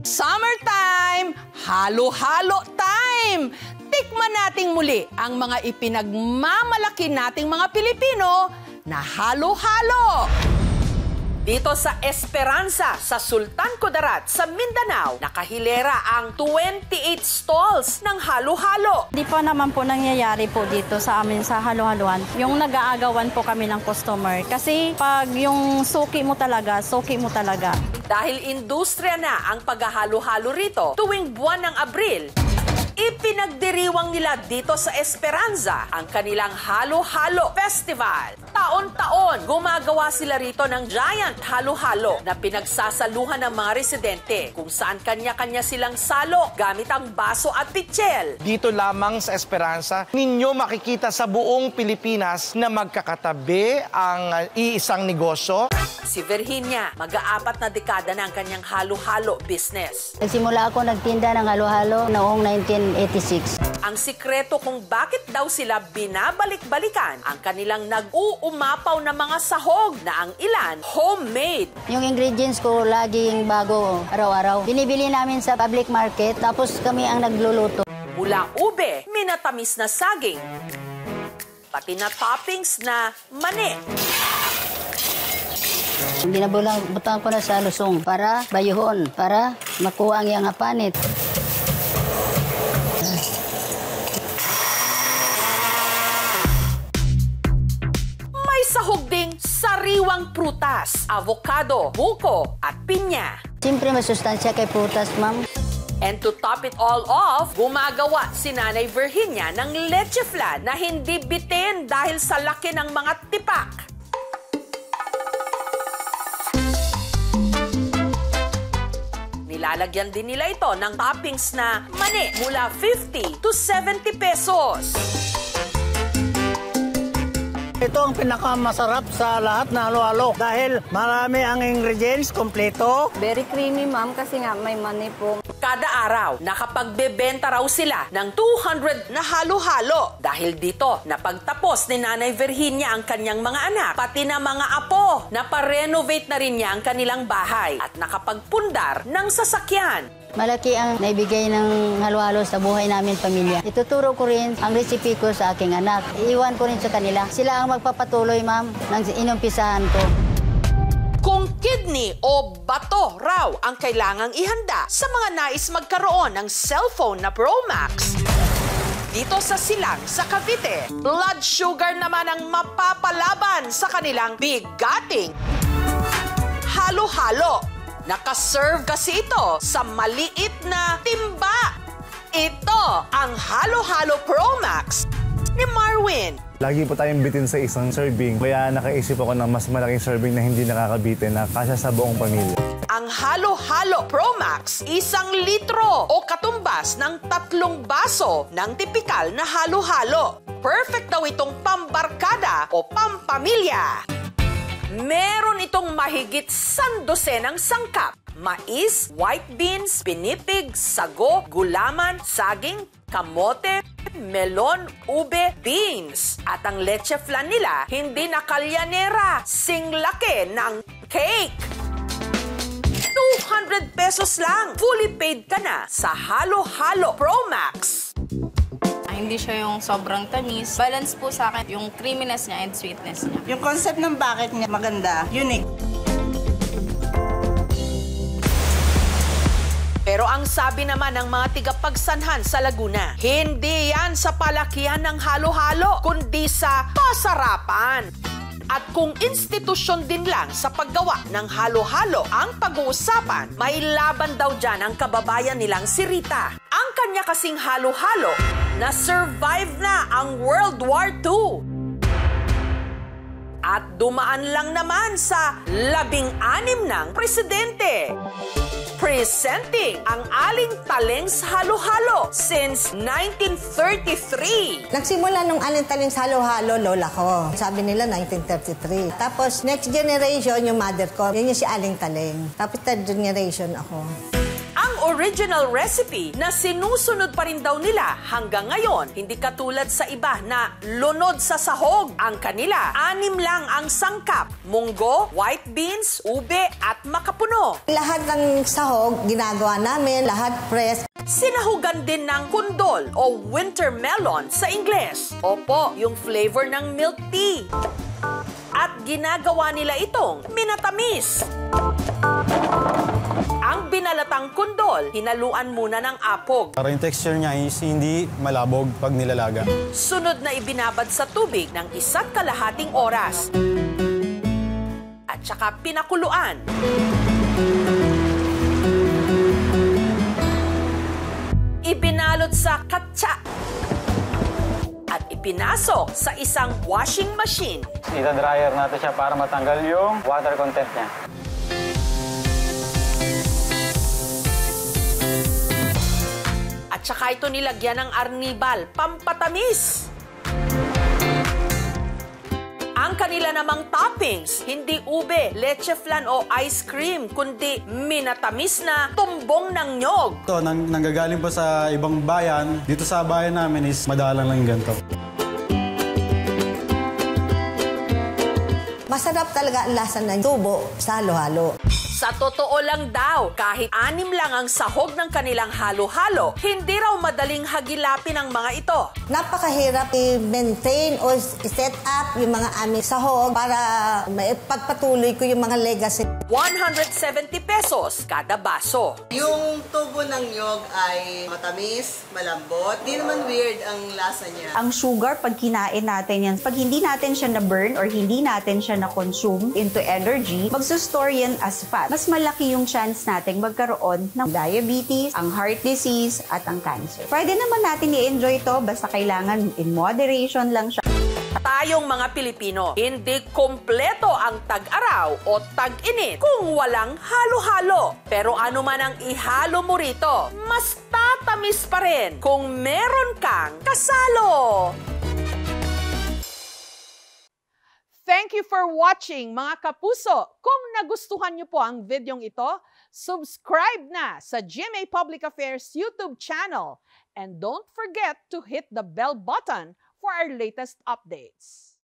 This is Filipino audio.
Summertime! Halo-halo time! Tikman nating muli ang mga ipinagmamalaki nating mga Pilipino na halo-halo. Dito sa Esperanza, sa Sultan Kudarat, sa Mindanao, nakahilera ang 28 stalls ng halo-halo. Di pa naman po nangyayari po dito sa amin sa halo-haluan. Yung nag-aagawan po kami ng customer. Kasi pag yung suki mo talaga, Dahil industriya na ang paghahalo-halo rito tuwing buwan ng Abril, ipinagdiriwang nila dito sa Esperanza ang kanilang Halo-Halo Festival. Taon-taon, gumagawa sila rito ng giant halo-halo na pinagsasaluhan ng mga residente kung saan kanya-kanya silang salo gamit ang baso at pitsil. Dito lamang sa Esperanza, ninyo makikita sa buong Pilipinas na magkakatabi ang iisang negosyo. Si Virginia, mag-aapat na dekada na ang kanyang halo-halo business. Nagsimula ako nagtinda ng halo-halo noong 1986. Ang sikreto kung bakit daw sila binabalik-balikan ang kanilang nag-uumapaw na mga sahog na ang ilan homemade. Yung ingredients ko laging bago araw-araw. Binibili namin sa public market, tapos kami ang nagluluto. Mula ube, minatamis na saging, pati na toppings na mani. Binabutan ko na sa lusong para bayuhon, para makuha ang iyang apanit. May sahog ding sariwang prutas, avocado, buko at pinya. Siyempre masustansya kay prutas, ma'am. And to top it all off, gumagawa si Nanay Virginia ng leche flan na hindi bitin dahil sa laki ng mga tipak. Nilalagyan din nila ito ng toppings na mani mula 50 to 70 pesos. Ito ang pinakamasarap sa lahat na halo-halo dahil marami ang ingredients, kompleto. very creamy, ma'am, kasi nga may mani po. Kada araw, nakapagbebenta raw sila ng 200 na halo-halo. Dahil dito, napagtapos ni Nanay Virginia ang kanyang mga anak, pati na mga apo. Naparenovate na rin niya ang kanilang bahay at nakapagpundar ng sasakyan. Malaki ang naibigay ng halo-halo sa buhay namin pamilya. Ituturo ko rin ang recipe ko sa aking anak. Iiwan ko rin sa kanila. Sila ang magpapatuloy, ma'am, ng inumpisahan ko. Kung kidney o bato raw ang kailangang ihanda sa mga nais magkaroon ng cellphone na Pro Max, dito sa Silang, sa Cavite, blood sugar naman ang mapapalaban sa kanilang bigating halo-halo. Nakaserve kasi ito sa maliit na timba. Ito ang Halo-Halo Pro Max ni Marwin. Lagi po tayong bitin sa isang serving, kaya nakaisip ako ng mas malaking serving na hindi nakakabitin na kasya sa buong pamilya. Ang Halo-Halo Pro Max, 1 litro o katumbas ng 3 baso ng tipikal na halo-halo. Perfect daw itong pambarkada o pampamilya. Meron itong mahigit 100 ng sangkap. Mais, white beans, pinipig, sago, gulaman, saging, kamote, melon, ube, beans. At ang leche flan nila, hindi na kalyanera, singlaki ng cake. 200 pesos lang. Fully paid ka na sa Halo-Halo Pro Max. Hindi siya yung sobrang tamis. Balance po sa akin yung creaminess niya and sweetness niya. Yung concept ng bucket niya maganda, unique. Pero ang sabi naman ng mga tigapagsanhan sa Laguna, hindi yan sa palakihan ng halo-halo, kundi sa kasarapan. At kung institusyon din lang sa paggawa ng halo-halo ang pag-uusapan, may laban daw dyan ang kababayan nilang si Rita. Ang kanya kasing halo-halo na survive na ang World War II. At dumaan lang naman sa 16 ng presidente. Presenting ang Aling Taleng's Halo-Halo since 1933. Nagsimula nung Aling Taleng's Halo-Halo, lola ko. Sabi nila 1933. Tapos next generation, yung mother ko, yun yung si Aling Taleng. Tapos third generation ako. Ang original recipe na sinusunod pa rin daw nila hanggang ngayon, hindi katulad sa iba na lunod sa sahog. Ang kanila, 6 lang ang sangkap: munggo, white beans, ube at makapuno. Paano? Lahat ng sahog, ginagawa namin, lahat press. Sinahugan din ng kundol o winter melon sa Ingles. Opo, yung flavor ng milk tea. At ginagawa nila itong minatamis. Ang binalatang kundol, hinaluan muna ng apog. Para yung texture niya is hindi malabog pag nilalaga. Sunod na ibinabad sa tubig ng 1.5 oras. At saka pinakuluan. Ibinalot sa katsa. At ipinasok sa isang washing machine. Ita-dryer natin siya para matanggal yung water content niya. At saka ito nilagyan ng arnibal, pampatamis. Ang kanila namang toppings, hindi ube, leche flan o ice cream, kundi minatamis na tumbong ng nyog. Ito, nanggagaling pa sa ibang bayan. Dito sa bayan namin is madalang lang ganito. Masarap talaga ang lasa ng tubo sa halo-halo. Sa totoo lang daw, kahit 6 lang ang sahog ng kanilang halo-halo, hindi raw madaling hagilapin ang mga ito. Napakahirap i-maintain o i-set up yung mga aming sahog para maipagpatuloy ko yung mga legacy. 170 pesos kada baso. Yung tubo ng nyog ay matamis, malambot. Di naman weird ang lasa niya. Ang sugar, pag kinain natin yan, pag hindi natin siya na-burn or hindi natin siya na-consume into energy, magsustor yan as fat. Mas malaki yung chance natin magkaroon ng diabetes, ang heart disease, at ang cancer. Pwede naman natin i-enjoy ito, basta kailangan in moderation lang siya. Tayong mga Pilipino, hindi kompleto ang tag-araw o tag-init kung walang halo-halo. Pero ano man ang ihalo mo rito, mas tatamis pa rin kung meron kang kasalo. Thank you for watching, mga kapuso. Kung nagustuhan niyo po ang videong ito, subscribe na sa GMA Public Affairs YouTube channel. And don't forget to hit the bell button for our latest updates.